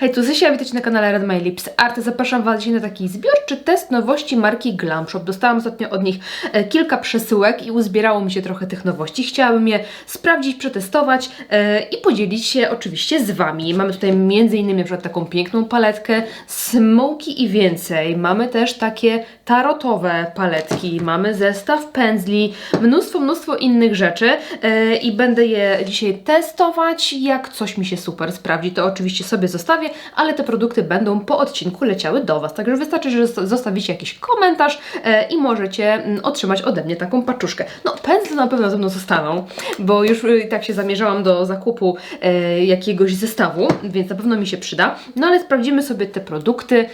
Hej, tu Zysia, witajcie na kanale Read My Lips Art. Zapraszam Was dzisiaj na taki zbiorczy test nowości marki Glam Shop. Dostałam ostatnio od nich kilka przesyłek i uzbierało mi się trochę tych nowości. Chciałabym je sprawdzić, przetestować i podzielić się oczywiście z Wami. Mamy tutaj m.in. na przykład taką piękną paletkę Smoky i więcej. Mamy też takie tarotowe paletki, mamy zestaw pędzli, mnóstwo innych rzeczy i będę je dzisiaj testować. Jak coś mi się super sprawdzi, to oczywiście sobie zostawię, ale te produkty będą po odcinku leciały do Was. Także wystarczy, że zostawicie jakiś komentarz i możecie otrzymać ode mnie taką paczuszkę. No, pędzle na pewno ze mną zostaną, bo już tak się zamierzałam do zakupu jakiegoś zestawu, więc na pewno mi się przyda. No ale sprawdzimy sobie te produkty,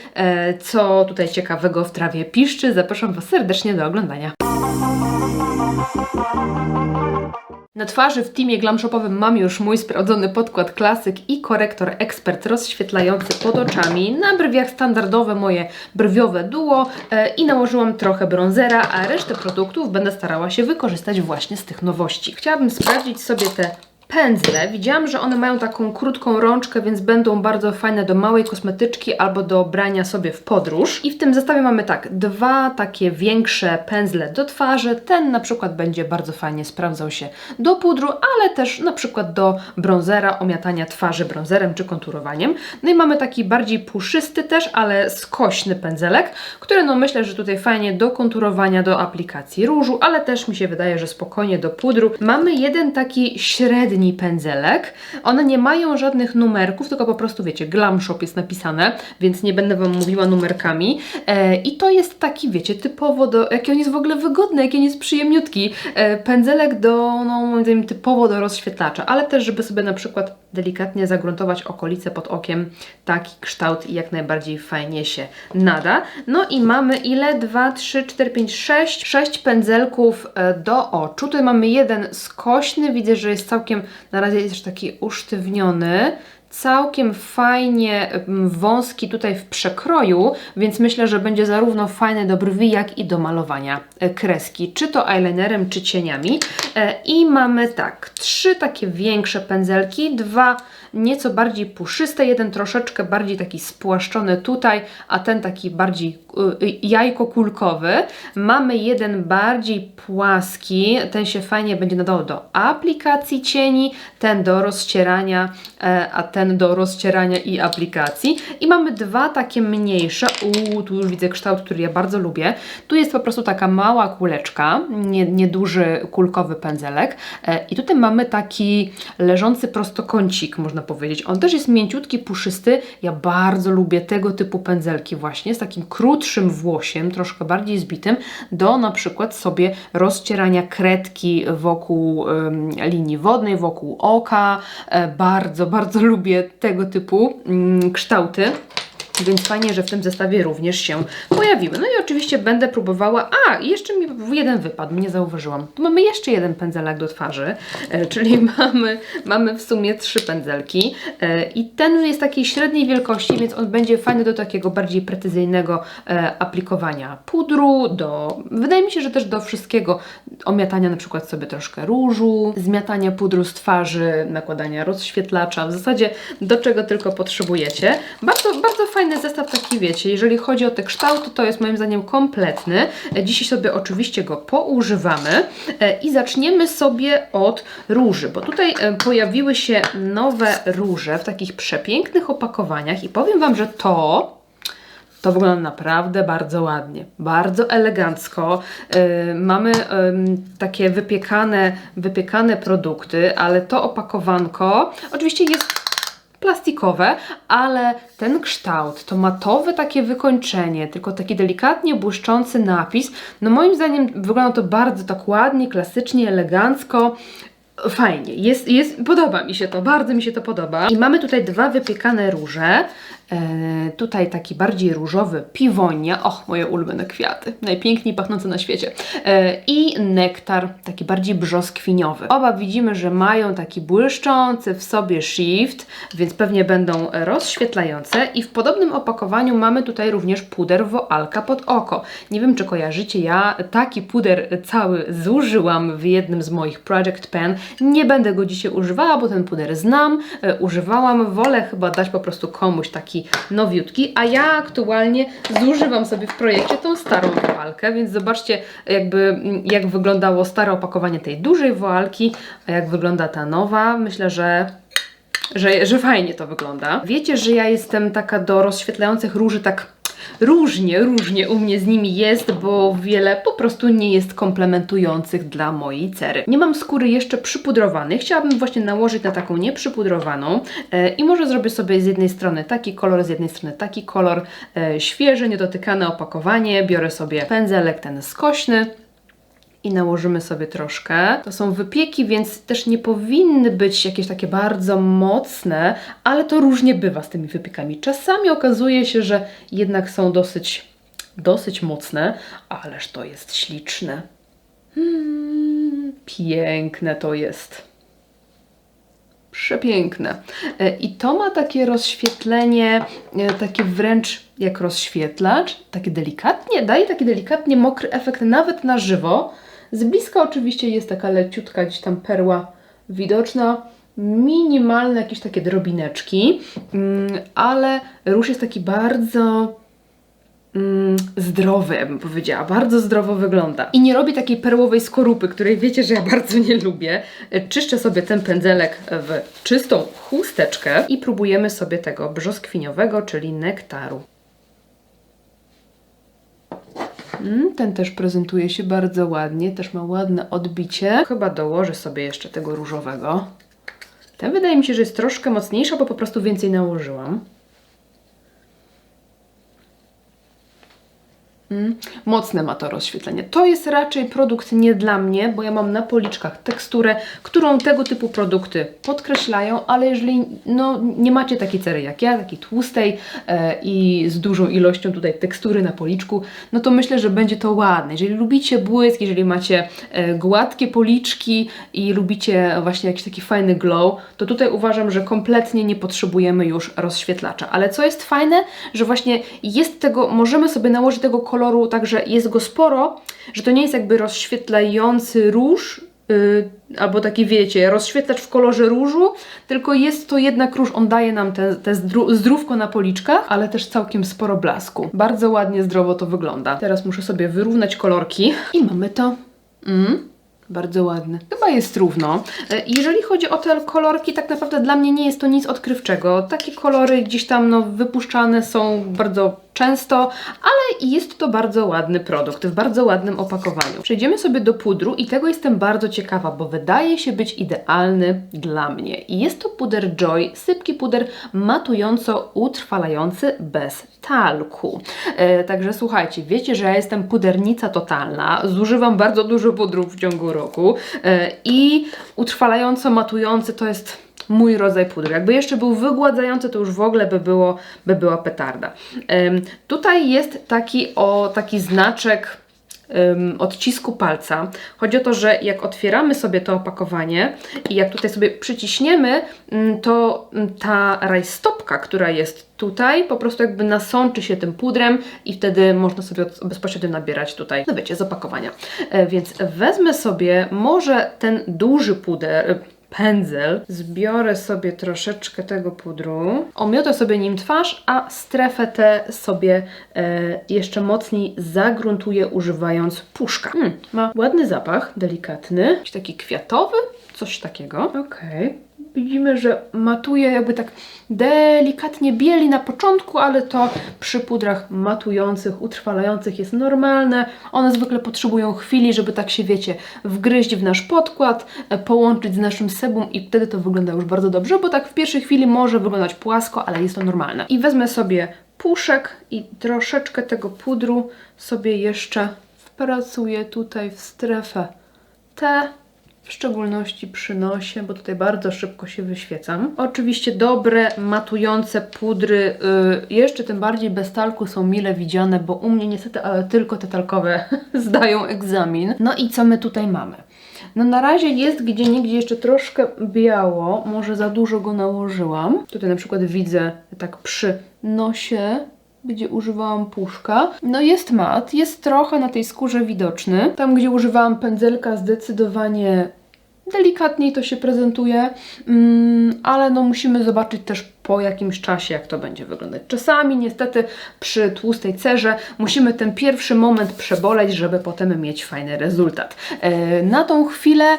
co tutaj ciekawego w trawie piszczy. Zapraszam Was serdecznie do oglądania. Na twarzy w teamie Glam Shopowym mam już mój sprawdzony podkład klasyk i korektor ekspert rozświetlający pod oczami. Na brwiach standardowe moje brwiowe duo i nałożyłam trochę bronzera, a resztę produktów będę starała się wykorzystać właśnie z tych nowości. Chciałabym sprawdzić sobie te pędzle. Widziałam, że one mają taką krótką rączkę, więc będą bardzo fajne do małej kosmetyczki albo do brania sobie w podróż. I w tym zestawie mamy tak, dwa takie większe pędzle do twarzy. Ten na przykład będzie bardzo fajnie sprawdzał się do pudru, ale też na przykład do bronzera, omiatania twarzy bronzerem czy konturowaniem. No i mamy taki bardziej puszysty też, ale skośny pędzelek, który no myślę, że tutaj fajnie do konturowania, do aplikacji różu, ale też mi się wydaje, że spokojnie do pudru. Mamy jeden taki średni pędzelek. One nie mają żadnych numerków, tylko po prostu wiecie, Glam Shop jest napisane, więc nie będę Wam mówiła numerkami. I to jest taki, wiecie, typowo do, jaki on jest w ogóle wygodny, jaki on jest przyjemniutki. Pędzelek do, no moim zdaniem typowo do rozświetlacza, ale też, żeby sobie na przykład delikatnie zagruntować okolice pod okiem, taki kształt i jak najbardziej fajnie się nada. No i mamy ile? 2, 3, 4, 5, 6 pędzelków do oczu. Tutaj mamy jeden skośny, widzę, że jest całkiem, na razie jest też taki usztywniony. Całkiem fajnie wąski tutaj w przekroju, więc myślę, że będzie zarówno fajny do brwi, jak i do malowania kreski, czy to eyelinerem, czy cieniami. I mamy tak, 3 takie większe pędzelki, 2 nieco bardziej puszyste, jeden troszeczkę bardziej taki spłaszczony tutaj, a ten taki bardziej jajkokulkowy. Mamy jeden bardziej płaski, ten się fajnie będzie nadawał do aplikacji cieni, ten do rozcierania, a ten do rozcierania i aplikacji. I mamy 2 takie mniejsze, tu już widzę kształt, który ja bardzo lubię. Tu jest po prostu taka mała kuleczka, nieduży kulkowy pędzelek i tutaj mamy taki leżący prostokącik, można powiedzieć. On też jest mięciutki, puszysty. Ja bardzo lubię tego typu pędzelki właśnie, z takim krótszym włosiem, troszkę bardziej zbitym, do na przykład sobie rozcierania kredki wokół linii wodnej, wokół oka. Bardzo lubię tego typu kształty. Więc fajnie, że w tym zestawie również się pojawiły. No i oczywiście będę próbowała... I jeszcze mi jeden wypadł, nie zauważyłam. Tu mamy jeszcze jeden pędzelek do twarzy, czyli mamy w sumie 3 pędzelki. I ten jest takiej średniej wielkości, więc on będzie fajny do takiego bardziej precyzyjnego aplikowania pudru, wydaje mi się, że też do wszystkiego, omiatania na przykład sobie troszkę różu, zmiatania pudru z twarzy, nakładania rozświetlacza, w zasadzie do czego tylko potrzebujecie. Bardzo fajny zestaw taki, wiecie, jeżeli chodzi o te kształty, to jest moim zdaniem kompletny. Dzisiaj sobie oczywiście go poużywamy i zaczniemy sobie od róży, bo tutaj pojawiły się nowe róże w takich przepięknych opakowaniach i powiem Wam, że to wygląda naprawdę bardzo ładnie, bardzo elegancko. Mamy takie wypiekane produkty, ale to opakowanko oczywiście jest plastikowe, ale ten kształt, to matowe takie wykończenie, tylko taki delikatnie błyszczący napis, no moim zdaniem wygląda to bardzo tak ładnie, klasycznie, elegancko. Fajnie, podoba mi się to, bardzo mi się to podoba. I mamy tutaj 2 wypiekane róże. Tutaj taki bardziej różowy piwonia, moje ulubione kwiaty, najpiękniej pachnące na świecie, i nektar, taki bardziej brzoskwiniowy. Oba widzimy, że mają taki błyszczący w sobie shift, więc pewnie będą rozświetlające i w podobnym opakowaniu mamy tutaj również puder Woalka pod oko. Nie wiem, czy kojarzycie, ja taki puder cały zużyłam w jednym z moich Project Pan nie będę go dzisiaj używała, bo ten puder znam, używałam, wolę chyba dać po prostu komuś taki nowiutki, a ja aktualnie zużywam sobie w projekcie tą starą woalkę, więc zobaczcie jakby jak wyglądało stare opakowanie tej dużej woalki, a jak wygląda ta nowa. Myślę, że fajnie to wygląda. Wiecie, że ja jestem taka do rozświetlających róży tak różnie u mnie z nimi jest, bo wiele po prostu nie jest komplementujących dla mojej cery. Nie mam skóry jeszcze przypudrowanej, chciałabym właśnie nałożyć na taką nieprzypudrowaną i może zrobię sobie z jednej strony taki kolor, z jednej strony taki kolor, świeże, niedotykane opakowanie, biorę sobie pędzelek ten skośny i nałożymy sobie troszkę. To są wypieki, więc też nie powinny być jakieś takie bardzo mocne, ale to różnie bywa z tymi wypiekami. Czasami okazuje się, że jednak są dosyć mocne, ależ to jest śliczne. Piękne to jest. Przepiękne. I to ma takie rozświetlenie, takie wręcz jak rozświetlacz, takie delikatnie, daje taki delikatnie mokry efekt nawet na żywo. Z bliska oczywiście jest taka leciutka gdzieś tam perła widoczna, minimalne jakieś takie drobineczki, ale róż jest taki bardzo zdrowy, ja bym powiedziała, bardzo zdrowo wygląda. I nie robi takiej perłowej skorupy, której wiecie, że ja bardzo nie lubię. Czyszczę sobie ten pędzelek w czystą chusteczkę i próbujemy sobie tego brzoskwiniowego, czyli nektaru. Ten też prezentuje się bardzo ładnie, też ma ładne odbicie. Chyba dołożę sobie jeszcze tego różowego. Ten wydaje mi się, że jest troszkę mocniejsza, bo po prostu więcej nałożyłam. Mocne ma to rozświetlenie. To jest raczej produkt nie dla mnie, bo ja mam na policzkach teksturę, którą tego typu produkty podkreślają, ale jeżeli nie macie takiej cery jak ja, takiej tłustej i z dużą ilością tutaj tekstury na policzku, no to myślę, że będzie to ładne. Jeżeli lubicie błysk, jeżeli macie gładkie policzki i lubicie właśnie jakiś taki fajny glow, to tutaj uważam, że kompletnie nie potrzebujemy już rozświetlacza. Ale co jest fajne, że właśnie jest tego, możemy sobie nałożyć tego koloru, także jest go sporo, że to nie jest jakby rozświetlający róż, albo taki wiecie, rozświetlacz w kolorze różu, tylko jest to jednak róż, on daje nam te zdrówko na policzkach, ale też całkiem sporo blasku. Bardzo ładnie, zdrowo to wygląda. Teraz muszę sobie wyrównać kolorki i mamy to. Bardzo ładny. Chyba jest równo. Jeżeli chodzi o te kolorki, tak naprawdę dla mnie nie jest to nic odkrywczego. Takie kolory gdzieś tam wypuszczane są bardzo często, ale jest to bardzo ładny produkt, w bardzo ładnym opakowaniu. Przejdziemy sobie do pudru i tego jestem bardzo ciekawa, bo wydaje się być idealny dla mnie. I jest to puder Joy, sypki puder matująco-utrwalający bez talku. Także słuchajcie, wiecie, że ja jestem pudernica totalna, zużywam bardzo dużo pudrów w ciągu roku i utrwalająco-matujący to jest mój rodzaj pudru. Jakby jeszcze był wygładzający, to już w ogóle by była petarda. Tutaj jest taki znaczek odcisku palca. Chodzi o to, że jak otwieramy sobie to opakowanie i jak tutaj sobie przyciśniemy, to ta rajstopka, która jest tutaj, po prostu jakby nasączy się tym pudrem i wtedy można sobie bezpośrednio nabierać tutaj, no wiecie, z opakowania. Więc wezmę sobie może ten duży pędzel, zbiorę sobie troszeczkę tego pudru, omiotę sobie nim twarz, a strefę tę sobie jeszcze mocniej zagruntuję używając puszka. Ma ładny zapach, delikatny, jakiś taki kwiatowy, coś takiego. Okej. Widzimy, że matuje jakby tak delikatnie bieli na początku, ale to przy pudrach matujących, utrwalających jest normalne. One zwykle potrzebują chwili, żeby tak się, wiecie, wgryźć w nasz podkład, połączyć z naszym sebum i wtedy to wygląda już bardzo dobrze, bo tak w pierwszej chwili może wyglądać płasko, ale jest to normalne. I wezmę sobie puszek i troszeczkę tego pudru sobie jeszcze wpracuję tutaj w strefę T. W szczególności przy nosie, bo tutaj bardzo szybko się wyświecam. Oczywiście dobre, matujące pudry, jeszcze tym bardziej bez talku są mile widziane, bo u mnie niestety, ale tylko te talkowe zdają egzamin. No i co my tutaj mamy? No na razie jest gdzieniegdzie jeszcze troszkę biało, może za dużo go nałożyłam. Tutaj na przykład widzę tak przy nosie, gdzie używałam puszka. No jest mat, jest trochę na tej skórze widoczny. Tam, gdzie używałam pędzelka, zdecydowanie delikatniej to się prezentuje, ale no musimy zobaczyć też po jakimś czasie, jak to będzie wyglądać. Czasami niestety przy tłustej cerze musimy ten pierwszy moment przeboleć, żeby potem mieć fajny rezultat. Na tą chwilę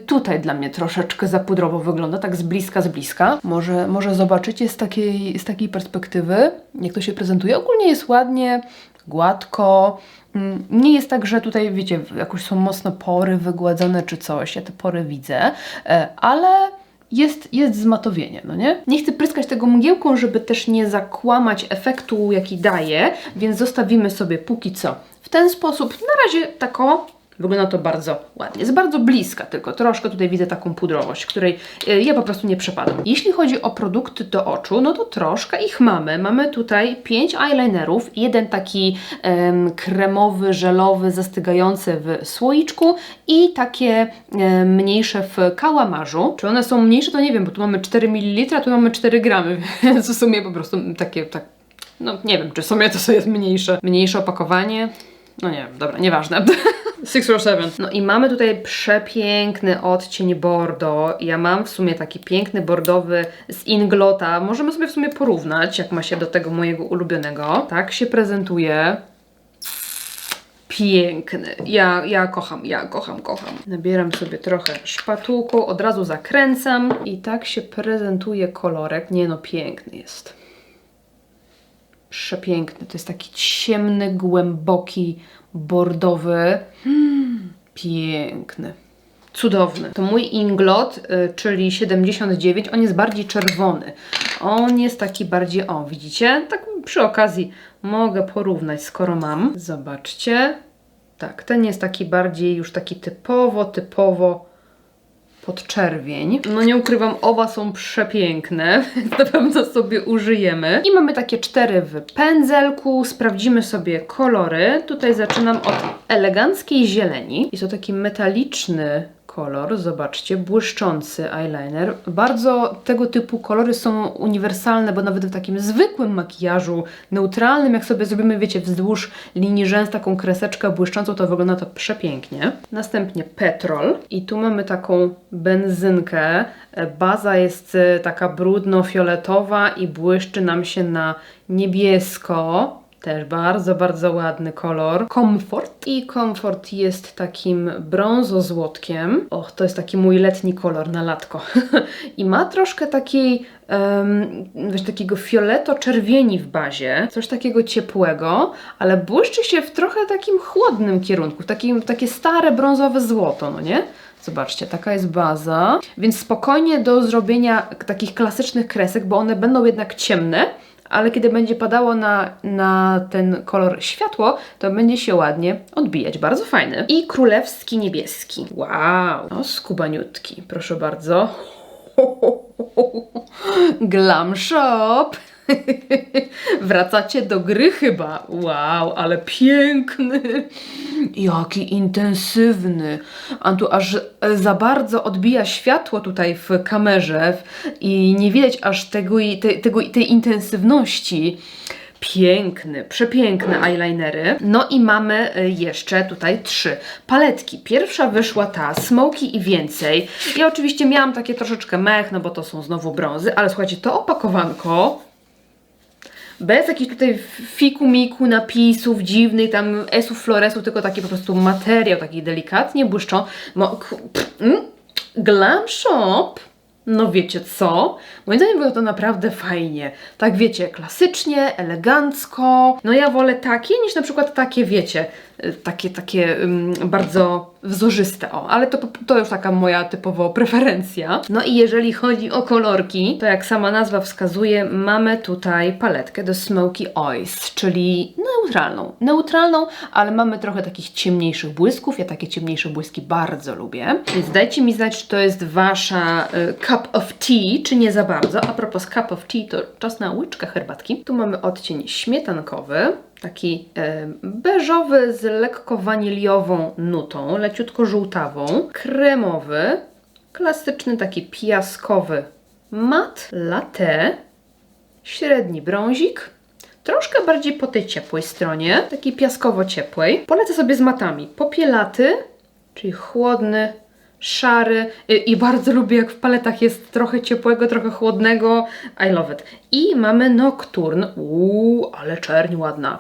tutaj dla mnie troszeczkę za pudrowo wygląda, tak z bliska. Może zobaczycie z takiej perspektywy, jak to się prezentuje. Ogólnie jest ładnie, gładko. Nie jest tak, że tutaj, wiecie, jakoś są mocno pory wygładzone czy coś. Ja te pory widzę, ale jest zmatowienie, no nie? Nie chcę pryskać tego mgiełką, żeby też nie zakłamać efektu, jaki daje, więc zostawimy sobie póki co w ten sposób. Na razie tako wygląda to bardzo ładnie. Jest bardzo bliska, tylko troszkę tutaj widzę taką pudrowość, której ja po prostu nie przepadam. Jeśli chodzi o produkty do oczu, no to troszkę ich mamy. Mamy tutaj 5 eyelinerów, jeden taki kremowy, żelowy, zastygający w słoiczku i takie mniejsze w kałamarzu. Czy one są mniejsze, to nie wiem, bo tu mamy 4 ml, a tu mamy 4 gramy, więc w sumie po prostu takie, no nie wiem, czy w sumie to jest mniejsze opakowanie. No nie wiem, dobra, nieważne. 6 or 7. No i mamy tutaj przepiękny odcień bordo. Ja mam w sumie taki piękny bordowy z Inglota. Możemy sobie w sumie porównać, jak ma się do tego mojego ulubionego. Tak się prezentuje. Piękny. Ja kocham. Nabieram sobie trochę szpatułką, od razu zakręcam i tak się prezentuje kolorek. Nie no, piękny jest. Przepiękny. To jest taki ciemny, głęboki, bordowy. Piękny. Cudowny. To mój Inglot, czyli 79, on jest bardziej czerwony. On jest taki bardziej, o widzicie? Tak przy okazji mogę porównać, skoro mam. Zobaczcie. Tak, ten jest taki bardziej już taki typowo podczerwień. No nie ukrywam, oba są przepiękne, więc na pewno sobie użyjemy. I mamy takie 4 w pędzelku. Sprawdzimy sobie kolory. Tutaj zaczynam od eleganckiej zieleni. Jest to taki metaliczny kolor, zobaczcie, błyszczący eyeliner. Bardzo tego typu kolory są uniwersalne, bo nawet w takim zwykłym makijażu neutralnym, jak sobie zrobimy, wiecie, wzdłuż linii rzęs taką kreseczkę błyszczącą, to wygląda to przepięknie. Następnie petrol i tu mamy taką benzynkę. Baza jest taka brudno-fioletowa i błyszczy nam się na niebiesko. Też bardzo ładny kolor. Comfort. I Comfort jest takim brązo-złotkiem. Och, to jest taki mój letni kolor na latko. I ma troszkę takiej, takiego fioleto-czerwieni w bazie. Coś takiego ciepłego, ale błyszczy się w trochę takim chłodnym kierunku. Takie stare brązowe złoto, no nie? Zobaczcie, taka jest baza. Więc spokojnie do zrobienia takich klasycznych kresek, bo one będą jednak ciemne, ale kiedy będzie padało na ten kolor światło, to będzie się ładnie odbijać. Bardzo fajny. I królewski niebieski. Wow! No, skubaniutki. Proszę bardzo. Glam Shop. Wracacie do gry chyba. Wow, ale piękny. Jaki intensywny. A tu aż za bardzo odbija światło tutaj w kamerze i nie widać aż tej intensywności. Piękny, przepiękne eyelinery. No i mamy jeszcze tutaj 3 paletki. Pierwsza wyszła ta Smoky i więcej. Ja oczywiście miałam takie troszeczkę mech, no bo to są znowu brązy, ale słuchajcie, to opakowanko bez jakichś tutaj fiku-miku, napisów dziwnych, tam esów, floresów, tylko taki po prostu materiał, taki delikatnie błyszczą. Glam Shop, no wiecie co? Moim zdaniem było to naprawdę fajnie. Tak wiecie, klasycznie, elegancko. No ja wolę takie niż na przykład takie, wiecie, takie bardzo wzorzyste. O, ale to już taka moja typowo preferencja. No i jeżeli chodzi o kolorki, to jak sama nazwa wskazuje, mamy tutaj paletkę do Smoky Eyes, czyli neutralną, ale mamy trochę takich ciemniejszych błysków. Ja takie ciemniejsze błyski bardzo lubię. Więc dajcie mi znać, czy to jest wasza cup of tea, czy nie za bardzo. A propos cup of tea, to czas na łyczkę herbatki. Tu mamy odcień śmietankowy. Taki beżowy z lekko waniliową nutą, leciutko żółtawą, kremowy, klasyczny taki piaskowy mat, latte, średni brązik, troszkę bardziej po tej ciepłej stronie, takiej piaskowo-ciepłej. Polecę sobie z matami popielaty, czyli chłodny, szary i bardzo lubię, jak w paletach jest trochę ciepłego, trochę chłodnego. I love it. I mamy Nocturne. Ale czerń ładna.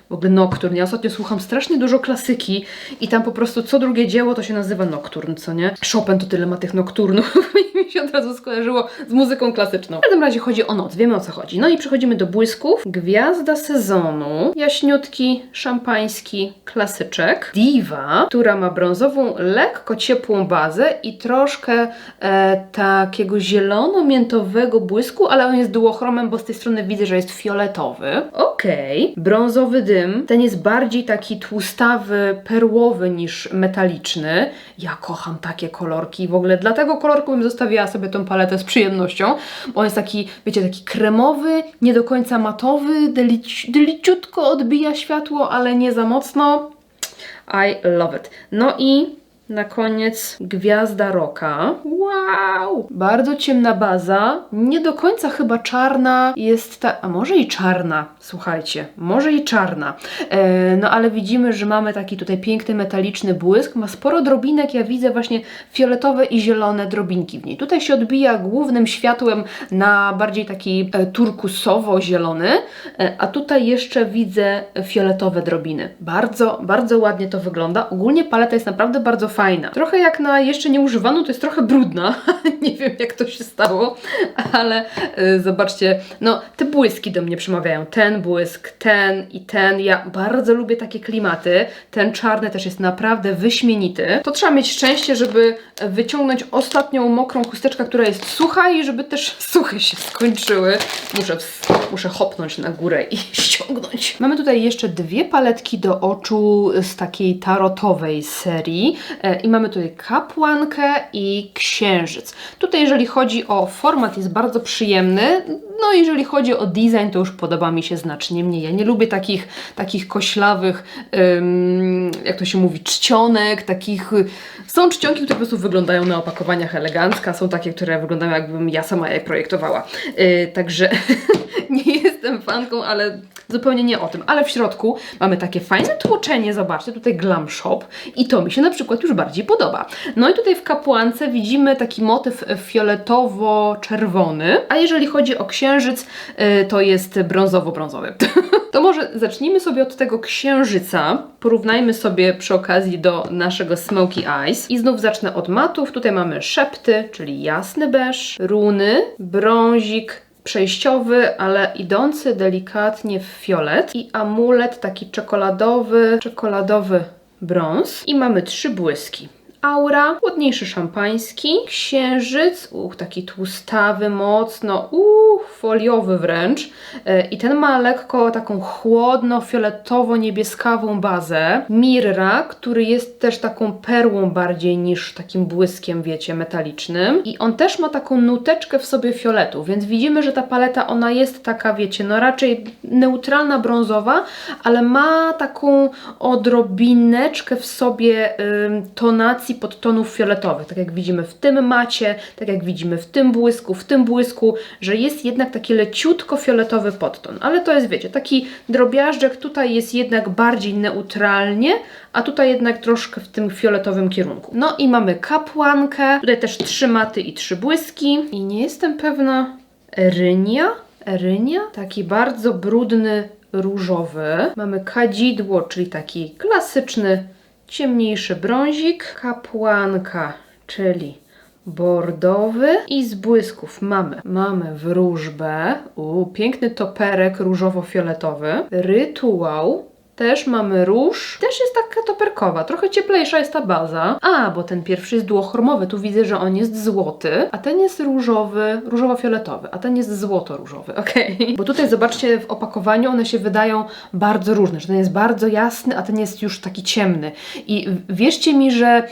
W ogóle Nocturne. Ja ostatnio słucham strasznie dużo klasyki i tam po prostu co drugie dzieło to się nazywa Nocturne, co nie? Chopin to tyle ma tych Nocturnów i mi się od razu skojarzyło z muzyką klasyczną. W każdym razie chodzi o noc, wiemy o co chodzi. No i przechodzimy do błysków. Gwiazda sezonu. Jaśniutki, szampański klasyczek. Diva, która ma brązową, lekko ciepłą bazę i troszkę takiego zielono-miętowego błysku, ale on jest duochromem, bo z tej strony widzę, że jest fioletowy. Okej. Brązowy dym. Ten jest bardziej taki tłustawy, perłowy niż metaliczny. Ja kocham takie kolorki. W ogóle dla tego kolorku bym zostawiła sobie tą paletę z przyjemnością, bo on jest taki, wiecie, taki kremowy, nie do końca matowy, deliciutko odbija światło, ale nie za mocno. I love it. No i na koniec Gwiazda Rocka. Wow! Bardzo ciemna baza. Nie do końca chyba czarna jest ta... A może i czarna, słuchajcie. Może i czarna. No ale widzimy, że mamy taki tutaj piękny metaliczny błysk. Ma sporo drobinek. Ja widzę właśnie fioletowe i zielone drobinki w niej. Tutaj się odbija głównym światłem na bardziej taki turkusowo-zielony. A tutaj jeszcze widzę fioletowe drobiny. Bardzo, bardzo ładnie to wygląda. Ogólnie paleta jest naprawdę bardzo fajna. Trochę jak na jeszcze nieużywaną, to jest trochę brudna. Nie wiem, jak to się stało, ale zobaczcie, no te błyski do mnie przemawiają. Ten błysk, ten i ten. Ja bardzo lubię takie klimaty. Ten czarny też jest naprawdę wyśmienity. To trzeba mieć szczęście, żeby wyciągnąć ostatnią mokrą chusteczkę, która jest sucha i żeby też suche się skończyły. Muszę hopnąć na górę i ściągnąć. Mamy tutaj jeszcze dwie paletki do oczu z takiej tarotowej serii. I mamy tutaj kapłankę i księżyc. Tutaj jeżeli chodzi o format jest bardzo przyjemny, no jeżeli chodzi o design to już podoba mi się znacznie mniej. Ja nie lubię takich koślawych, jak to się mówi, czcionek, są czcionki, które po prostu wyglądają na opakowaniach elegancko, są takie, które wyglądają jakbym ja sama je projektowała. Także nie jestem fanką, ale zupełnie nie o tym. Ale w środku mamy takie fajne tłoczenie, zobaczcie, tutaj Glam Shop i to mi się na przykład już bardziej podoba. No i tutaj w kapłance widzimy taki motyw fioletowo-czerwony, a jeżeli chodzi o księżyc, to jest brązowo-brązowy. To może zacznijmy sobie od tego księżyca, porównajmy sobie przy okazji do naszego Smoky Eyes i znów zacznę od matów. Tutaj mamy szepty, czyli jasny beż, runy, brązik, przejściowy, ale idący delikatnie w fiolet i amulet taki czekoladowy brąz. I mamy trzy błyski. Aura, chłodniejszy szampański, księżyc, taki tłustawy mocno, foliowy wręcz. I ten ma lekko taką chłodno-fioletowo-niebieskawą bazę. Mirra, który jest też taką perłą bardziej niż takim błyskiem, wiecie, metalicznym. I on też ma taką nuteczkę w sobie fioletu, więc widzimy, że ta paleta, ona jest taka, wiecie, no raczej neutralna, brązowa, ale ma taką odrobineczkę w sobie tonacji podtonów fioletowych, tak jak widzimy w tym macie, tak jak widzimy w tym błysku, że jest jednak taki leciutko fioletowy podton, ale to jest, wiecie, taki drobiażdżek, tutaj jest jednak bardziej neutralnie, a tutaj jednak troszkę w tym fioletowym kierunku. No i mamy kapłankę, tutaj też 3 maty i 3 błyski i nie jestem pewna, Erynia, taki bardzo brudny różowy, mamy kadzidło, czyli taki klasyczny ciemniejszy brązik, kapłanka, czyli bordowy i z błysków mamy wróżbę, piękny toperek różowo-fioletowy, rytuał, też mamy róż, też jest taka toperkowa, trochę cieplejsza jest ta baza. Bo ten pierwszy jest duochromowy, tu widzę, że on jest złoty, a ten jest różowo-fioletowy, a ten jest złoto-różowy, okej. Bo tutaj zobaczcie, w opakowaniu one się wydają bardzo różne, że ten jest bardzo jasny, a ten jest już taki ciemny. I wierzcie mi, że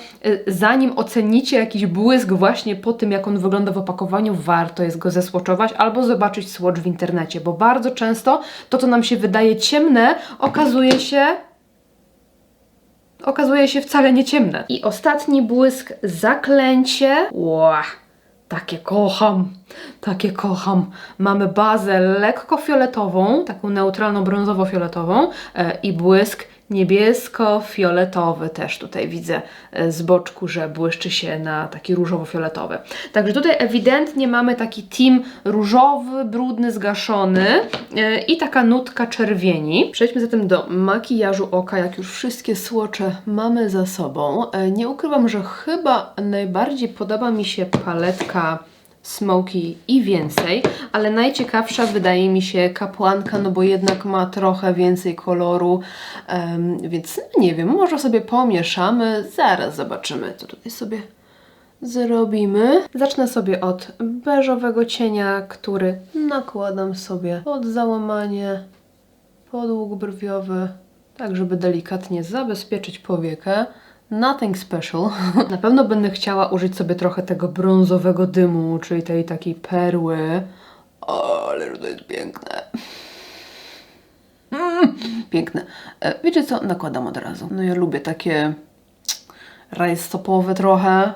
zanim ocenicie jakiś błysk właśnie po tym, jak on wygląda w opakowaniu, warto jest go zeswatchować albo zobaczyć swatch w internecie, bo bardzo często to, co nam się wydaje ciemne, okazuje się wcale nie ciemne. I ostatni błysk, zaklęcie. Takie kocham. Takie kocham. Mamy bazę lekko fioletową, taką neutralną brązowo-fioletową i błysk niebiesko-fioletowy też tutaj widzę z boczku, że błyszczy się na taki różowo-fioletowy. Także tutaj ewidentnie mamy taki team różowy, brudny, zgaszony i taka nutka czerwieni. Przejdźmy zatem do makijażu oka, jak już wszystkie słocze mamy za sobą. Nie ukrywam, że chyba najbardziej podoba mi się paletka Smoky i więcej, ale najciekawsza wydaje mi się kapłanka, no bo jednak ma trochę więcej koloru, więc nie wiem, może sobie pomieszamy, zaraz zobaczymy, co tutaj sobie zrobimy. Zacznę sobie od beżowego cienia, który nakładam sobie pod załamanie, pod łuk brwiowy, tak żeby delikatnie zabezpieczyć powiekę. Nothing special. Na pewno będę chciała użyć sobie trochę tego brązowego dymu, czyli tej takiej perły. O, ale to jest piękne. Piękne. Wiecie co? Nakładam od razu. No ja lubię takie rajstopowe trochę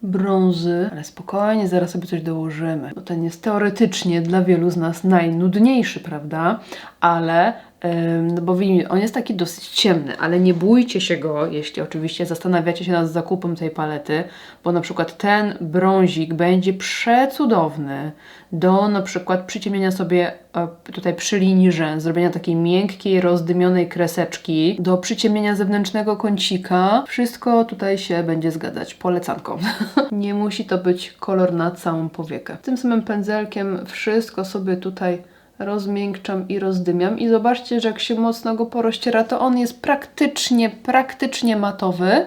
brązy, ale spokojnie, zaraz sobie coś dołożymy. Bo ten jest teoretycznie dla wielu z nas najnudniejszy, prawda? Ale no bo on jest taki dosyć ciemny, ale nie bójcie się go, jeśli oczywiście zastanawiacie się nad zakupem tej palety, bo na przykład ten brązik będzie przecudowny do na przykład przyciemnienia sobie tutaj przy linii rzęs, zrobienia takiej miękkiej, rozdymionej kreseczki, do przyciemnienia zewnętrznego kącika. Wszystko tutaj się będzie zgadzać. Polecanką. Nie musi to być kolor na całą powiekę. Tym samym pędzelkiem wszystko sobie tutaj rozmiękczam i rozdymiam i zobaczcie, że jak się mocno go porozciera, to on jest praktycznie matowy.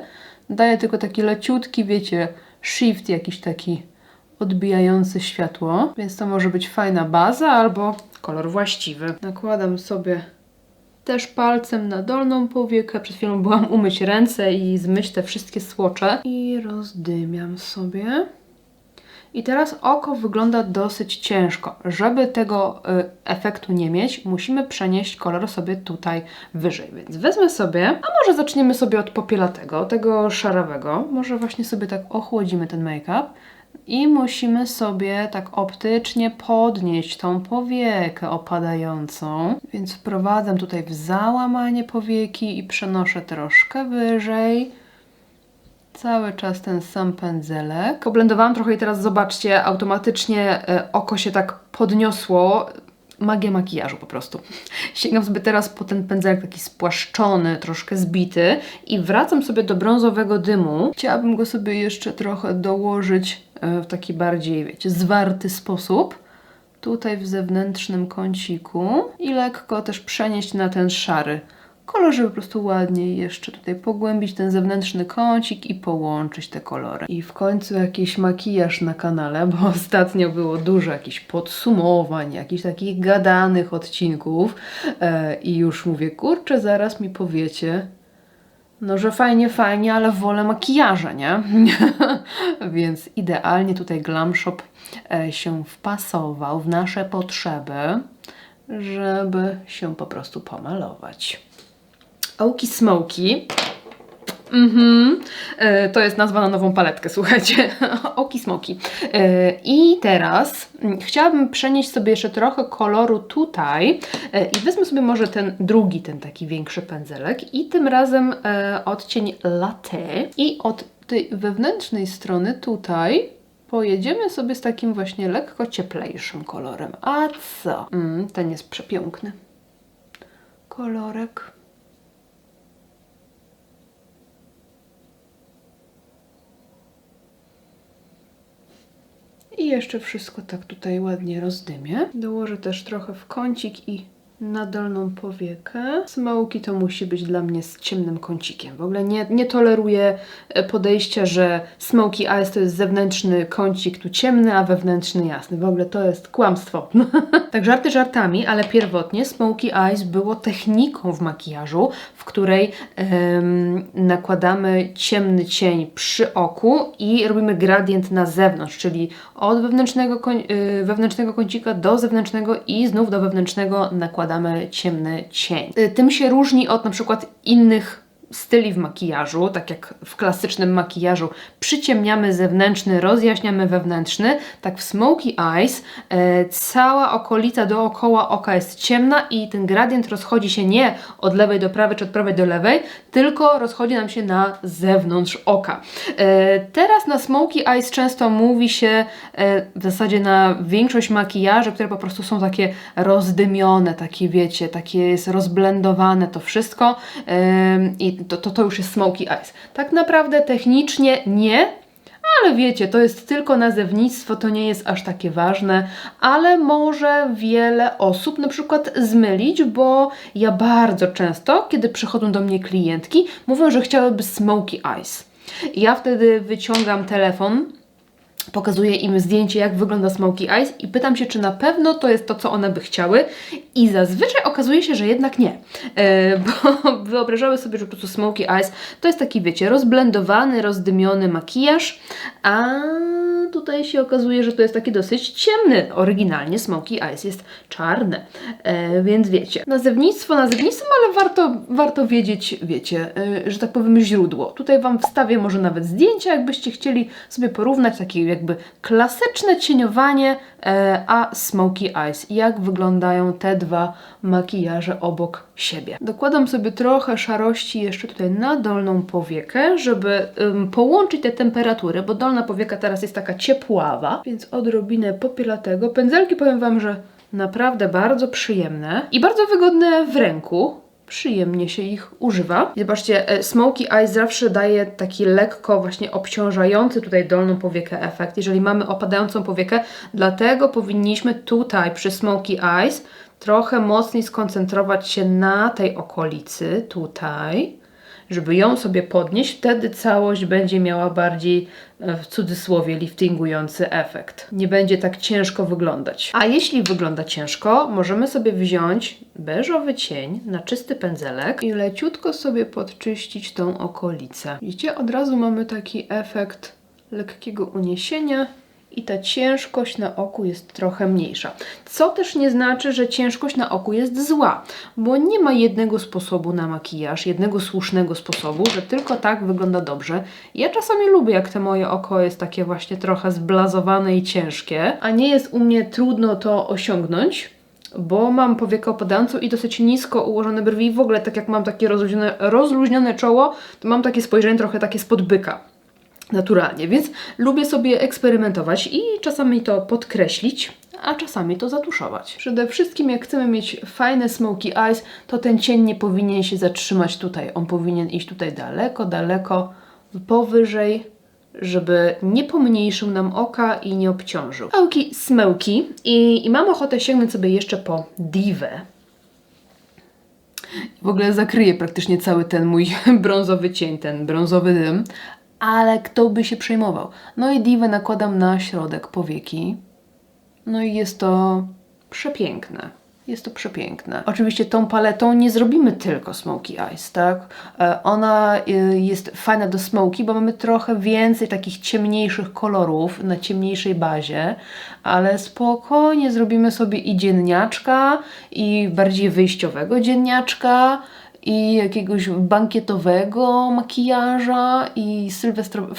Daje tylko taki leciutki, wiecie, shift jakiś taki odbijający światło, więc to może być fajna baza albo kolor właściwy. Nakładam sobie też palcem na dolną powiekę. Przed chwilą byłam umyć ręce i zmyć te wszystkie słocze i rozdymiam sobie. I teraz oko wygląda dosyć ciężko. Żeby tego efektu nie mieć, musimy przenieść kolor sobie tutaj wyżej. Więc wezmę sobie, a może zaczniemy sobie od popielatego, tego szarawego. Może właśnie sobie tak ochłodzimy ten make-up. I musimy sobie tak optycznie podnieść tą powiekę opadającą. Więc wprowadzam tutaj w załamanie powieki i przenoszę troszkę wyżej. Cały czas ten sam pędzelek. Oblendowałam trochę i teraz zobaczcie, automatycznie oko się tak podniosło. Magia makijażu po prostu. Sięgam sobie teraz po ten pędzelek taki spłaszczony, troszkę zbity i wracam sobie do brązowego dymu. Chciałabym go sobie jeszcze trochę dołożyć w taki bardziej, wiecie, zwarty sposób. Tutaj w zewnętrznym kąciku i lekko też przenieść na ten szary kolor, żeby po prostu ładniej jeszcze tutaj pogłębić ten zewnętrzny kącik i połączyć te kolory. I w końcu jakiś makijaż na kanale, bo ostatnio było dużo jakichś podsumowań, jakichś takich gadanych odcinków i już mówię, kurczę, zaraz mi powiecie, no że fajnie, ale wolę makijaża, nie? Więc idealnie tutaj Glam Shop się wpasował w nasze potrzeby, żeby się po prostu pomalować. Oki Smoky. To jest nazwa na nową paletkę, słuchajcie. Oki Smoky. I teraz chciałabym przenieść sobie jeszcze trochę koloru tutaj i wezmę sobie może ten drugi, ten taki większy pędzelek i tym razem odcień Latte i od tej wewnętrznej strony tutaj pojedziemy sobie z takim właśnie lekko cieplejszym kolorem. A co? Ten jest przepiękny. Kolorek. I jeszcze wszystko tak tutaj ładnie rozdymię. Dołożę też trochę w kącik i na dolną powiekę. Smoky to musi być dla mnie z ciemnym kącikiem. W ogóle nie toleruję podejścia, że smoky eyes to jest zewnętrzny kącik tu ciemny, a wewnętrzny jasny. W ogóle to jest kłamstwo. Tak żarty żartami, ale pierwotnie smoky eyes było techniką w makijażu, w której nakładamy ciemny cień przy oku i robimy gradient na zewnątrz, czyli od wewnętrznego kącika do zewnętrznego i znów do wewnętrznego nakładamy ciemny cień. Tym się różni od na przykład innych styli w makijażu, tak jak w klasycznym makijażu przyciemniamy zewnętrzny, rozjaśniamy wewnętrzny, tak w Smoky Eyes cała okolica dookoła oka jest ciemna i ten gradient rozchodzi się nie od lewej do prawej czy od prawej do lewej, tylko rozchodzi nam się na zewnątrz oka. Teraz na Smoky Eyes często mówi się w zasadzie na większość makijaży, które po prostu są takie rozdymione, takie wiecie, takie jest rozblendowane to wszystko i to już jest Smoky Eyes. Tak naprawdę technicznie nie, ale wiecie, to jest tylko nazewnictwo, to nie jest aż takie ważne, ale może wiele osób na przykład zmylić, bo ja bardzo często, kiedy przychodzą do mnie klientki, mówią, że chciałyby Smoky Eyes. Ja wtedy wyciągam telefon, pokazuję im zdjęcie, jak wygląda Smoky Eyes i pytam się, czy na pewno to jest to, co one by chciały i zazwyczaj okazuje się, że jednak nie, bo wyobrażały sobie, że po prostu Smoky Eyes to jest taki, wiecie, rozblendowany, rozdymiony makijaż, a tutaj się okazuje, że to jest taki dosyć ciemny. Oryginalnie Smoky Eyes jest czarne, więc wiecie, nazewnictwem, ale warto wiedzieć, wiecie, że tak powiem źródło. Tutaj Wam wstawię może nawet zdjęcia, jakbyście chcieli sobie porównać takie jakby klasyczne cieniowanie a Smoky Eyes. Jak wyglądają te dwa makijaże obok siebie. Dokładam sobie trochę szarości jeszcze tutaj na dolną powiekę, żeby połączyć te temperatury, bo dolna powieka teraz jest taka ciepława, więc odrobinę popielatego. Pędzelki powiem Wam, że naprawdę bardzo przyjemne i bardzo wygodne w ręku. Przyjemnie się ich używa. I zobaczcie, Smoky Eyes zawsze daje taki lekko właśnie obciążający tutaj dolną powiekę efekt, jeżeli mamy opadającą powiekę, dlatego powinniśmy tutaj przy Smoky Eyes trochę mocniej skoncentrować się na tej okolicy, tutaj, żeby ją sobie podnieść, wtedy całość będzie miała bardziej, w cudzysłowie, liftingujący efekt. Nie będzie tak ciężko wyglądać. A jeśli wygląda ciężko, możemy sobie wziąć beżowy cień na czysty pędzelek i leciutko sobie podczyścić tą okolicę. Widzicie, od razu mamy taki efekt lekkiego uniesienia i ta ciężkość na oku jest trochę mniejsza. Co też nie znaczy, że ciężkość na oku jest zła, bo nie ma jednego sposobu na makijaż, jednego słusznego sposobu, że tylko tak wygląda dobrze. Ja czasami lubię, jak to moje oko jest takie właśnie trochę zblazowane i ciężkie, a nie jest u mnie trudno to osiągnąć, bo mam powiekę opadającą i dosyć nisko ułożone brwi i w ogóle tak jak mam takie rozluźnione czoło, to mam takie spojrzenie trochę takie spod byka. Naturalnie, więc lubię sobie eksperymentować i czasami to podkreślić, a czasami to zatuszować. Przede wszystkim jak chcemy mieć fajne Smoky Eyes, to ten cień nie powinien się zatrzymać tutaj. On powinien iść tutaj daleko, daleko, powyżej, żeby nie pomniejszył nam oka i nie obciążył. Oki Smoky i mam ochotę sięgnąć sobie jeszcze po Divę. W ogóle zakryję praktycznie cały ten mój brązowy cień, ten brązowy dym. Ale kto by się przejmował? No i Divę nakładam na środek powieki. No i jest to przepiękne. Jest to przepiękne. Oczywiście tą paletą nie zrobimy tylko Smoky Eyes, tak? Ona jest fajna do smoky, bo mamy trochę więcej takich ciemniejszych kolorów na ciemniejszej bazie, ale spokojnie zrobimy sobie i dzienniaczka, i bardziej wyjściowego dzienniaczka, i jakiegoś bankietowego makijaża i sylwestrowego.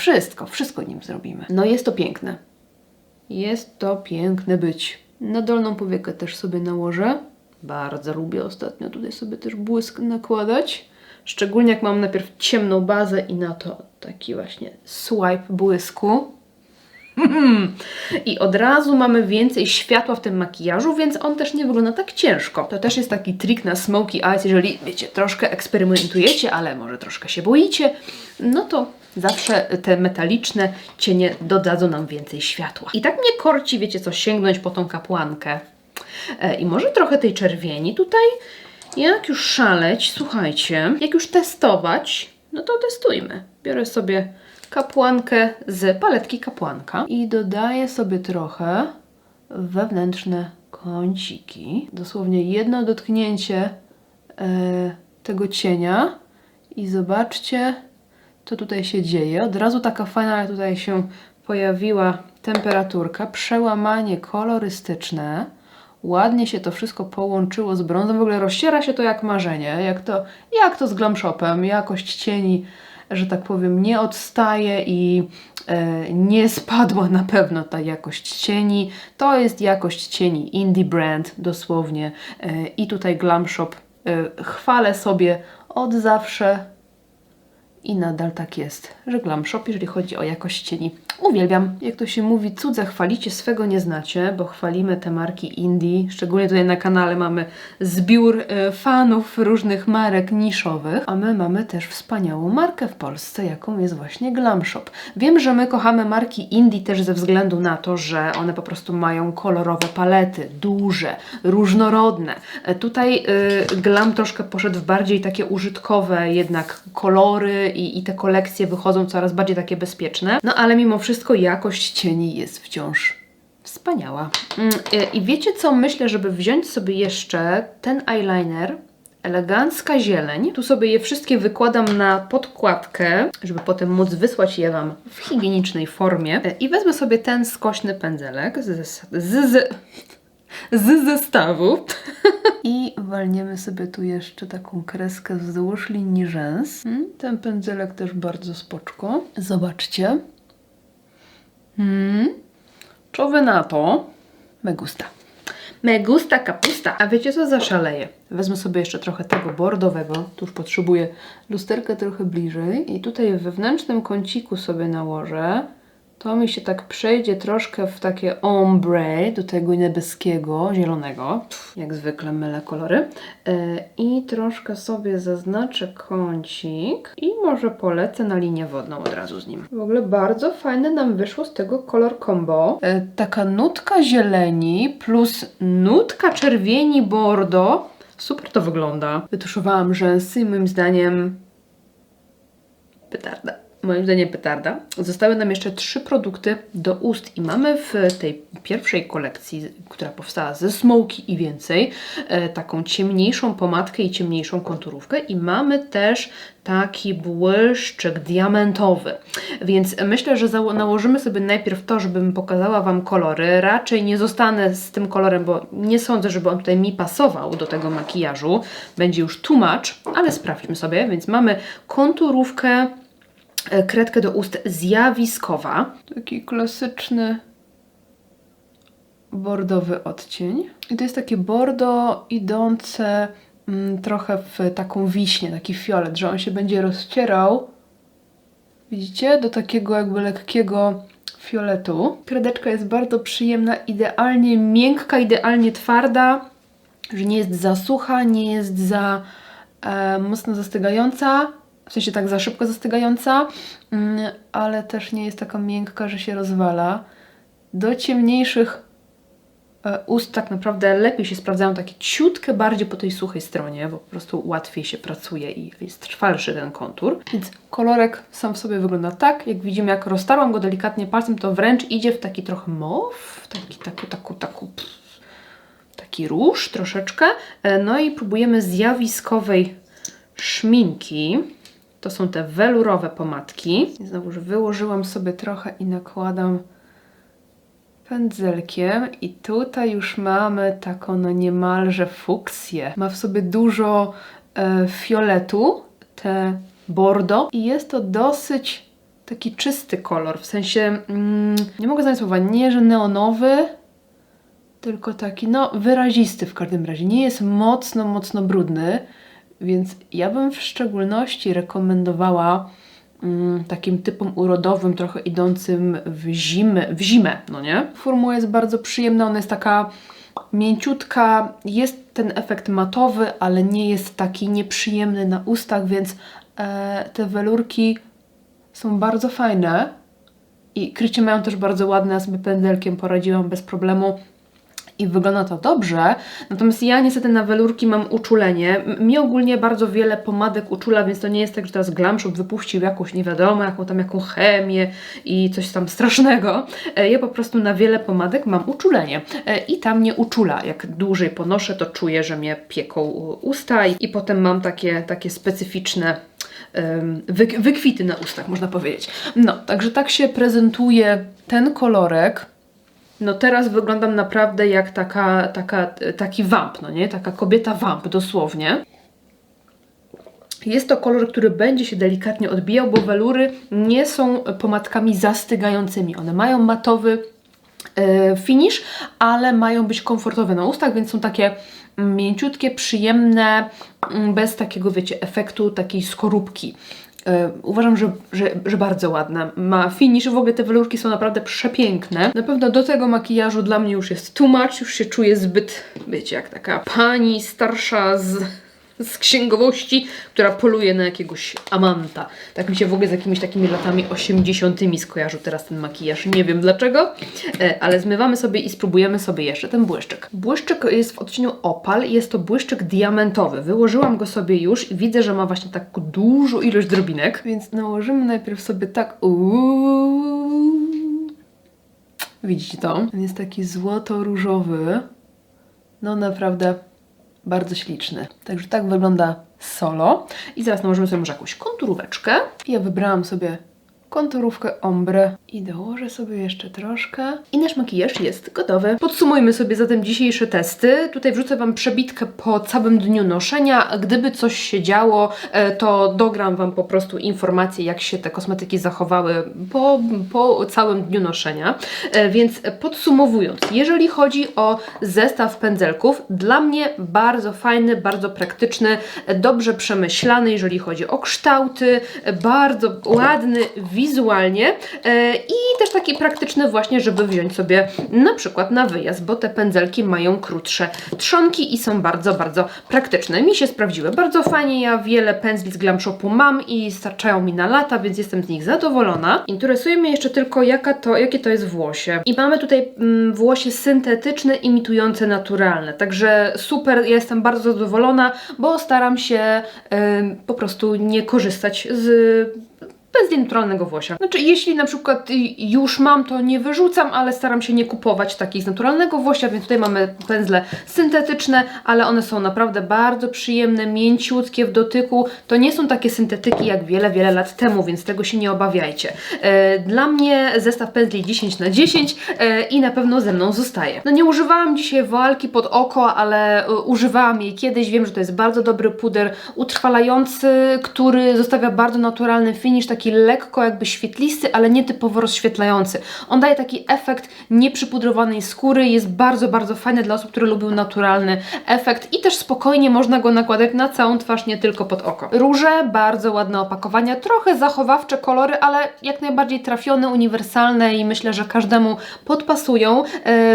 Wszystko nim zrobimy. No jest to piękne. Jest to piękne być. Na dolną powiekę też sobie nałożę. Bardzo lubię ostatnio tutaj sobie też błysk nakładać. Szczególnie jak mam najpierw ciemną bazę i na to taki właśnie swipe błysku. I od razu mamy więcej światła w tym makijażu, więc on też nie wygląda tak ciężko. To też jest taki trik na Smoky Eyes, jeżeli wiecie, troszkę eksperymentujecie, ale może troszkę się boicie, no to zawsze te metaliczne cienie dodadzą nam więcej światła. I tak mnie korci, wiecie co, sięgnąć po tą kapłankę. I może trochę tej czerwieni tutaj, jak już szaleć, słuchajcie, jak już testować, no to testujmy. Biorę sobie kapłankę z paletki kapłanka i dodaję sobie trochę wewnętrzne kąciki. Dosłownie jedno dotknięcie tego cienia i zobaczcie, co tutaj się dzieje. Od razu taka fajna tutaj się pojawiła temperaturka, przełamanie kolorystyczne. ładnie się to wszystko połączyło z brązem. W ogóle rozciera się to jak marzenie, jak to z Glam Shopem. Jakość cieni, że tak powiem, nie odstaje i nie spadła na pewno ta jakość cieni. To jest jakość cieni Indie Brand, dosłownie. I tutaj Glam Shop chwalę sobie od zawsze i nadal tak jest, że Glam Shop, jeżeli chodzi o jakość cieni, uwielbiam. Jak to się mówi, cudze chwalicie, swego nie znacie, bo chwalimy te marki indie. Szczególnie tutaj na kanale mamy zbiór fanów różnych marek niszowych, a my mamy też wspaniałą markę w Polsce, jaką jest właśnie Glam Shop. Wiem, że my kochamy marki indie też ze względu na to, że one po prostu mają kolorowe palety, duże, różnorodne. Tutaj Glam troszkę poszedł w bardziej takie użytkowe jednak kolory i te kolekcje wychodzą coraz bardziej takie bezpieczne. No ale mimo wszystko jakość cieni jest wciąż wspaniała. I wiecie co? Myślę, żeby wziąć sobie jeszcze ten eyeliner, elegancka zieleń. Tu sobie je wszystkie wykładam na podkładkę, żeby potem móc wysłać je Wam w higienicznej formie. I wezmę sobie ten skośny pędzelek z zestawu i walniemy sobie tu jeszcze taką kreskę wzdłuż linii rzęs. Ten pędzelek też bardzo spoczko. Zobaczcie. Co wy na to? Me gusta. Me gusta kapusta. A wiecie co, zaszaleję? Wezmę sobie jeszcze trochę tego bordowego. Tu już potrzebuję lusterkę trochę bliżej. I tutaj w wewnętrznym kąciku sobie nałożę. To mi się tak przejdzie troszkę w takie ombre do tego niebieskiego, zielonego. Jak zwykle mylę kolory. I troszkę sobie zaznaczę kącik i może polecę na linię wodną od razu z nim. W ogóle bardzo fajne nam wyszło z tego kolor combo. Taka nutka zieleni plus nutka czerwieni bordo. Super to wygląda. Wytuszowałam rzęsy i moim zdaniem petarda. Moim zdaniem petarda. Zostały nam jeszcze 3 produkty do ust i mamy w tej pierwszej kolekcji, która powstała ze Smoky i więcej, taką ciemniejszą pomadkę i ciemniejszą konturówkę i mamy też taki błyszczyk diamentowy. Więc myślę, że nałożymy sobie najpierw to, żebym pokazała Wam kolory. Raczej nie zostanę z tym kolorem, bo nie sądzę, żeby on tutaj mi pasował do tego makijażu. Będzie już too much, ale sprawdźmy sobie. Więc mamy konturówkę, kredkę do ust zjawiskowa. Taki klasyczny bordowy odcień. I to jest takie bordo idące trochę w taką wiśnię, taki fiolet, że on się będzie rozcierał, widzicie, do takiego jakby lekkiego fioletu. Kredeczka jest bardzo przyjemna, idealnie miękka, idealnie twarda, że nie jest za sucha, nie jest za mocno zastygająca. W sensie tak za szybko zastygająca, ale też nie jest taka miękka, że się rozwala. Do ciemniejszych ust tak naprawdę lepiej się sprawdzają takie ciutkę bardziej po tej suchej stronie, bo po prostu łatwiej się pracuje i jest trwalszy ten kontur. Więc kolorek sam w sobie wygląda tak, jak widzimy, jak roztarłam go delikatnie palcem, to wręcz idzie w taki trochę mauve, taki róż troszeczkę. No i próbujemy zjawiskowej szminki. To są te welurowe pomadki. Znowu, że wyłożyłam sobie trochę i nakładam pędzelkiem. I tutaj już mamy taką no niemalże fuksję. Ma w sobie dużo fioletu, te bordo. I jest to dosyć taki czysty kolor. W sensie, nie mogę znaleźć słowa, nie że neonowy, tylko taki no wyrazisty w każdym razie. Nie jest mocno brudny. Więc ja bym w szczególności rekomendowała takim typom urodowym, trochę idącym w zimę, no nie? Formuła jest bardzo przyjemna, ona jest taka mięciutka, jest ten efekt matowy, ale nie jest taki nieprzyjemny na ustach, więc te welurki są bardzo fajne i krycie mają też bardzo ładne, ja sobie pędzelkiem poradziłam bez problemu. I wygląda to dobrze, natomiast ja niestety na welurki mam uczulenie. Mi ogólnie bardzo wiele pomadek uczula, więc to nie jest tak, że teraz Glam Shop wypuścił jakąś nie wiadomo, jaką chemię i coś tam strasznego. Ja po prostu na wiele pomadek mam uczulenie i tam mnie uczula. Jak dłużej ponoszę, to czuję, że mnie pieką usta i potem mam takie specyficzne wykwity na ustach, można powiedzieć. No, także tak się prezentuje ten kolorek. No teraz wyglądam naprawdę jak taki wamp, no nie? Taka kobieta wamp dosłownie. Jest to kolor, który będzie się delikatnie odbijał, bo welury nie są pomadkami zastygającymi. One mają matowy finish, ale mają być komfortowe na ustach, więc są takie mięciutkie, przyjemne, bez takiego, wiecie, efektu takiej skorupki. Uważam, że bardzo ładna. Ma finish, w ogóle te welurki są naprawdę przepiękne. Na pewno do tego makijażu dla mnie już jest too much, już się czuję zbyt, wiecie, jak taka pani starsza z księgowości, która poluje na jakiegoś amanta. Tak mi się w ogóle z jakimiś takimi latami 80. skojarzył teraz ten makijaż. Nie wiem dlaczego, ale zmywamy sobie i spróbujemy sobie jeszcze ten błyszczyk. Błyszczyk jest w odcieniu Opal i jest to błyszczyk diamentowy. Wyłożyłam go sobie już i widzę, że ma właśnie taką dużą ilość drobinek, więc nałożymy najpierw sobie tak. Widzicie to? On jest taki złoto-różowy. No naprawdę bardzo śliczny. Także tak wygląda solo. I zaraz nałożymy sobie może jakąś konturóweczkę. Ja wybrałam sobie konturówkę ombre i dołożę sobie jeszcze troszkę. I nasz makijaż jest gotowy. Podsumujmy sobie zatem dzisiejsze testy. Tutaj wrzucę Wam przebitkę po całym dniu noszenia. Gdyby coś się działo, to dogram Wam po prostu informacje, jak się te kosmetyki zachowały po całym dniu noszenia. Więc podsumowując, jeżeli chodzi o zestaw pędzelków, dla mnie bardzo fajny, bardzo praktyczny, dobrze przemyślany, jeżeli chodzi o kształty, bardzo ładny wizualnie i też taki praktyczny właśnie, żeby wziąć sobie na przykład na wyjazd, bo te pędzelki mają krótsze trzonki i są bardzo, bardzo praktyczne. Mi się sprawdziły bardzo fajnie, ja wiele pędzli z Glam Shopu mam i starczają mi na lata, więc jestem z nich zadowolona. Interesuje mnie jeszcze tylko jakie to jest włosie. I mamy tutaj włosie syntetyczne, imitujące naturalne, także super, ja jestem bardzo zadowolona, bo staram się po prostu nie korzystać z pędzli naturalnego włosia. Znaczy, jeśli na przykład już mam, to nie wyrzucam, ale staram się nie kupować takich z naturalnego włosia, więc tutaj mamy pędzle syntetyczne, ale one są naprawdę bardzo przyjemne, mięciutkie w dotyku. To nie są takie syntetyki jak wiele, wiele lat temu, więc tego się nie obawiajcie. Dla mnie zestaw pędzli 10 na 10 i na pewno ze mną zostaje. No nie używałam dzisiaj woalki pod oko, ale używałam jej kiedyś. Wiem, że to jest bardzo dobry puder utrwalający, który zostawia bardzo naturalny finish, taki lekko jakby świetlisty, ale nie typowo rozświetlający. On daje taki efekt nieprzypudrowanej skóry, jest bardzo, bardzo fajny dla osób, które lubią naturalny efekt i też spokojnie można go nakładać na całą twarz, nie tylko pod oko. Róże, bardzo ładne opakowania, trochę zachowawcze kolory, ale jak najbardziej trafione, uniwersalne i myślę, że każdemu podpasują.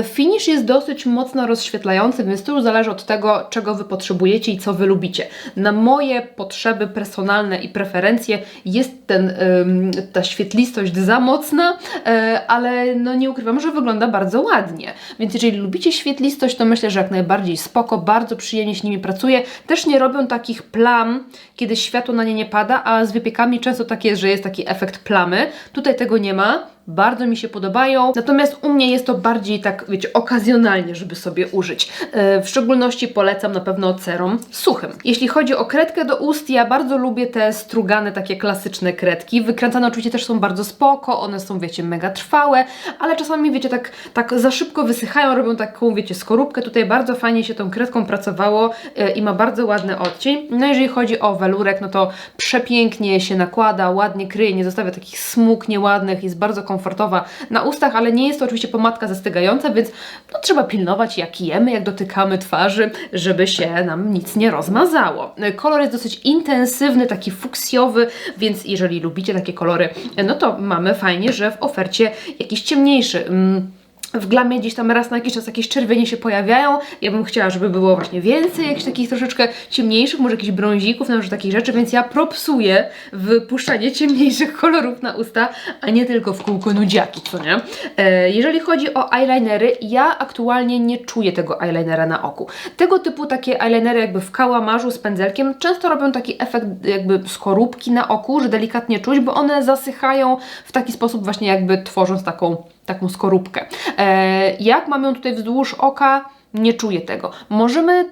Finish jest dosyć mocno rozświetlający, więc to już zależy od tego, czego Wy potrzebujecie i co Wy lubicie. Na moje potrzeby personalne i preferencje jest ta świetlistość za mocna, ale no nie ukrywam, że wygląda bardzo ładnie. Więc jeżeli lubicie świetlistość, to myślę, że jak najbardziej spoko, bardzo przyjemnie się nimi pracuje. Też nie robią takich plam, kiedy światło na nie nie pada, a z wypiekami często tak jest, że jest taki efekt plamy. Tutaj tego nie ma. Bardzo mi się podobają, natomiast u mnie jest to bardziej tak, wiecie, okazjonalnie, żeby sobie użyć. W szczególności polecam na pewno cerom suchym. Jeśli chodzi o kredkę do ust, ja bardzo lubię te strugane, takie klasyczne kredki. Wykręcane oczywiście też są bardzo spoko, one są, wiecie, mega trwałe, ale czasami, wiecie, tak za szybko wysychają, robią taką, wiecie, skorupkę. Tutaj bardzo fajnie się tą kredką pracowało i ma bardzo ładny odcień. No jeżeli chodzi o welurek, no to przepięknie się nakłada, ładnie kryje, nie zostawia takich smug nieładnych, jest bardzo komfortowa na ustach, ale nie jest to oczywiście pomadka zastygająca, więc no, trzeba pilnować, jak jemy, jak dotykamy twarzy, żeby się nam nic nie rozmazało. Kolor jest dosyć intensywny, taki fuksjowy, więc jeżeli lubicie takie kolory, no to mamy fajnie, że w ofercie jakiś ciemniejszy. W Glamie gdzieś tam raz na jakiś czas jakieś czerwienie się pojawiają. Ja bym chciała, żeby było właśnie więcej jakichś takich troszeczkę ciemniejszych, może jakichś brązików, na takich rzeczy, więc ja propsuję wypuszczanie ciemniejszych kolorów na usta, a nie tylko w kółko nudziaki, co nie? Jeżeli chodzi o eyelinery, ja aktualnie nie czuję tego eyelinera na oku. Tego typu takie eyelinery jakby w kałamarzu z pędzelkiem często robią taki efekt jakby skorupki na oku, że delikatnie czuć, bo one zasychają w taki sposób właśnie jakby tworząc taką skorupkę. Jak mam ją tutaj wzdłuż oka, nie czuję tego. Możemy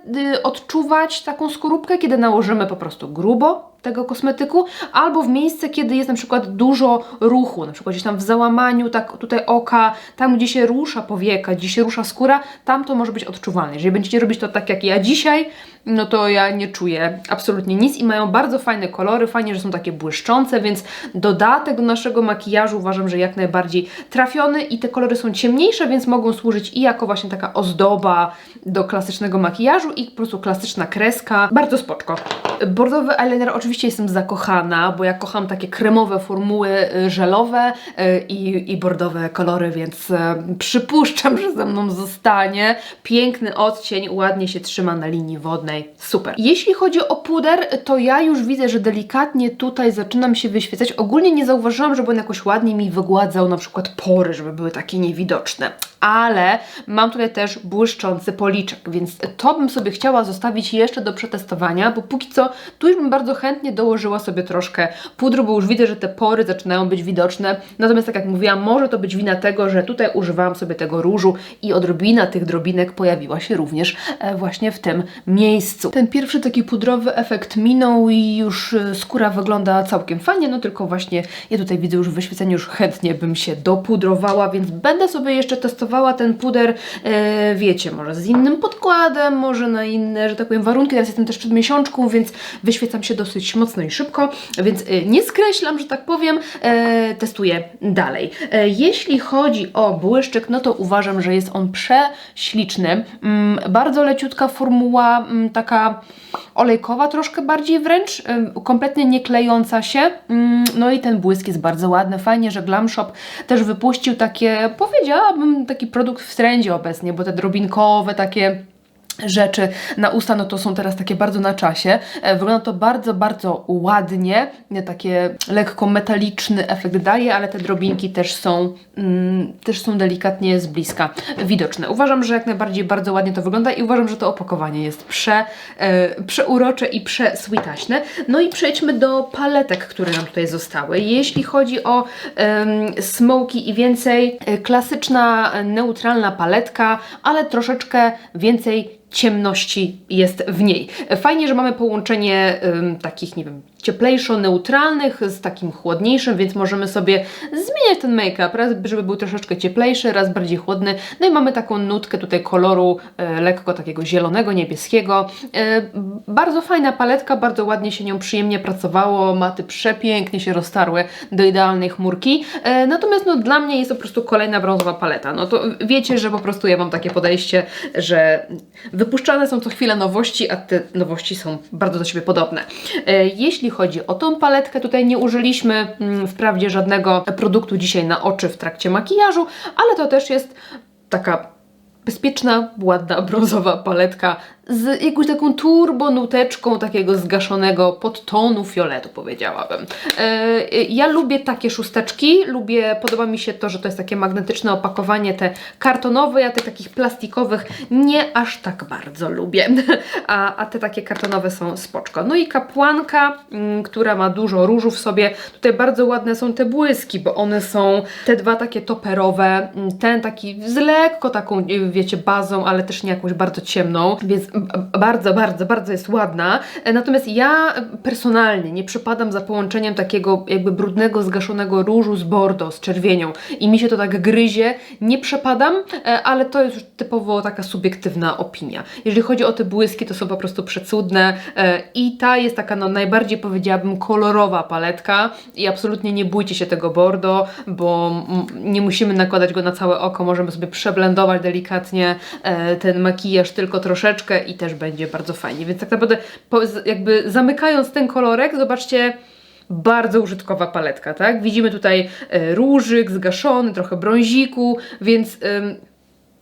odczuwać taką skorupkę, kiedy nałożymy po prostu grubo tego kosmetyku, albo w miejsce, kiedy jest na przykład dużo ruchu, na przykład gdzieś tam w załamaniu, tak tutaj oka, tam gdzie się rusza powieka, gdzie się rusza skóra, tam to może być odczuwalne. Jeżeli będziecie robić to tak jak ja dzisiaj, no to ja nie czuję absolutnie nic i mają bardzo fajne kolory, fajnie, że są takie błyszczące, więc dodatek do naszego makijażu uważam, że jak najbardziej trafiony i te kolory są ciemniejsze, więc mogą służyć i jako właśnie taka ozdoba do klasycznego makijażu i po prostu klasyczna kreska. Bardzo spoczko. Bordowy eyeliner oczywiście jestem zakochana, bo ja kocham takie kremowe formuły żelowe i bordowe kolory, więc przypuszczam, że ze mną zostanie. Piękny odcień, ładnie się trzyma na linii wodnej. Super. Jeśli chodzi o puder, to ja już widzę, że delikatnie tutaj zaczynam się wyświecać. Ogólnie nie zauważyłam, żeby on jakoś ładnie mi wygładzał na przykład pory, żeby były takie niewidoczne. Ale mam tutaj też błyszczący policzek, więc to bym sobie chciała zostawić jeszcze do przetestowania, bo póki co tu już bym bardzo chętnie dołożyła sobie troszkę pudru, bo już widzę, że te pory zaczynają być widoczne. Natomiast tak jak mówiłam, może to być wina tego, że tutaj używałam sobie tego różu i odrobina tych drobinek pojawiła się również właśnie w tym miejscu. Ten pierwszy taki pudrowy efekt minął i już skóra wygląda całkiem fajnie, no tylko właśnie ja tutaj widzę już wyświecenie, już chętnie bym się dopudrowała, więc będę sobie jeszcze testowała ten puder, wiecie, może z innym podkładem, może na inne, że tak powiem, warunki. Teraz jestem też przed miesiączką, więc wyświecam się dosyć mocno i szybko, więc nie skreślam, że tak powiem, testuję dalej. Jeśli chodzi o błyszczyk, no to uważam, że jest on prześliczny. Bardzo leciutka formuła, taka olejkowa troszkę bardziej wręcz, kompletnie nie klejąca się, no i ten błysk jest bardzo ładny. Fajnie, że Glam Shop też wypuścił takie, powiedziałabym, taki produkt w trendzie obecnie, bo te drobinkowe takie rzeczy na usta, no to są teraz takie bardzo na czasie. Wygląda to bardzo, bardzo ładnie. Takie lekko metaliczny efekt daje, ale te drobinki też są delikatnie z bliska widoczne. Uważam, że jak najbardziej bardzo ładnie to wygląda i uważam, że to opakowanie jest przeurocze i przesweetaśne. No i przejdźmy do paletek, które nam tutaj zostały. Jeśli chodzi o smoky i więcej, klasyczna, neutralna paletka, ale troszeczkę więcej ciemności jest w niej. Fajnie, że mamy połączenie takich, nie wiem, cieplejszo-neutralnych z takim chłodniejszym, więc możemy sobie zmieniać ten make-up, raz żeby był troszeczkę cieplejszy, raz bardziej chłodny. No i mamy taką nutkę tutaj koloru lekko takiego zielonego, niebieskiego. Bardzo fajna paletka, bardzo ładnie się nią przyjemnie pracowało, maty przepięknie się roztarły do idealnej chmurki. Natomiast no, dla mnie jest to po prostu kolejna brązowa paleta. No to wiecie, że po prostu ja mam takie podejście, że wypuszczane są co chwilę nowości, a te nowości są bardzo do siebie podobne. Jeśli chodzi o tą paletkę, tutaj nie użyliśmy wprawdzie żadnego produktu dzisiaj na oczy w trakcie makijażu, ale to też jest taka bezpieczna, ładna, brązowa paletka z jakąś taką turbonuteczką takiego zgaszonego podtonu fioletu, powiedziałabym. Ja lubię takie szósteczki, podoba mi się to, że to jest takie magnetyczne opakowanie, te kartonowe, ja tych takich plastikowych nie aż tak bardzo lubię, a te takie kartonowe są spoczko. No i kapłanka, która ma dużo różu w sobie, tutaj bardzo ładne są te błyski, bo one są te dwa takie toperowe, ten taki z lekko taką, wiecie, bazą, ale też nie jakąś bardzo ciemną, więc bardzo, bardzo, bardzo jest ładna. Natomiast ja personalnie nie przepadam za połączeniem takiego jakby brudnego, zgaszonego różu z bordo, z czerwienią i mi się to tak gryzie. Nie przepadam, ale to jest już typowo taka subiektywna opinia. Jeżeli chodzi o te błyski, to są po prostu przecudne i ta jest taka, no najbardziej powiedziałabym kolorowa paletka i absolutnie nie bójcie się tego bordo, bo nie musimy nakładać go na całe oko, możemy sobie przeblendować delikatnie ten makijaż tylko troszeczkę i też będzie bardzo fajnie. Więc tak naprawdę jakby zamykając ten kolorek, zobaczcie, bardzo użytkowa paletka, tak? Widzimy tutaj różyk zgaszony, trochę brąziku, więc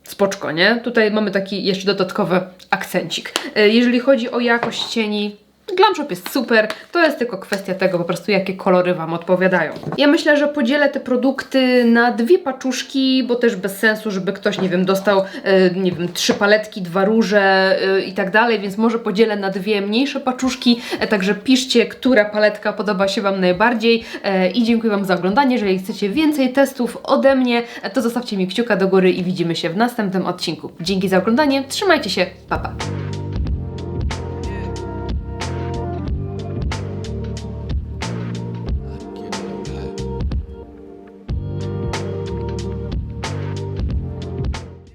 spoczko, nie? Tutaj mamy taki jeszcze dodatkowy akcencik. Jeżeli chodzi o jakość cieni, Glam Shop jest super, to jest tylko kwestia tego po prostu, jakie kolory Wam odpowiadają. Ja myślę, że podzielę te produkty na dwie paczuszki, bo też bez sensu, żeby ktoś, nie wiem, dostał, nie wiem, 3 paletki, 2 róże i tak dalej, więc może podzielę na dwie mniejsze paczuszki, także piszcie, która paletka podoba się Wam najbardziej i dziękuję Wam za oglądanie. Jeżeli chcecie więcej testów ode mnie, to zostawcie mi kciuka do góry i widzimy się w następnym odcinku. Dzięki za oglądanie, trzymajcie się, pa pa!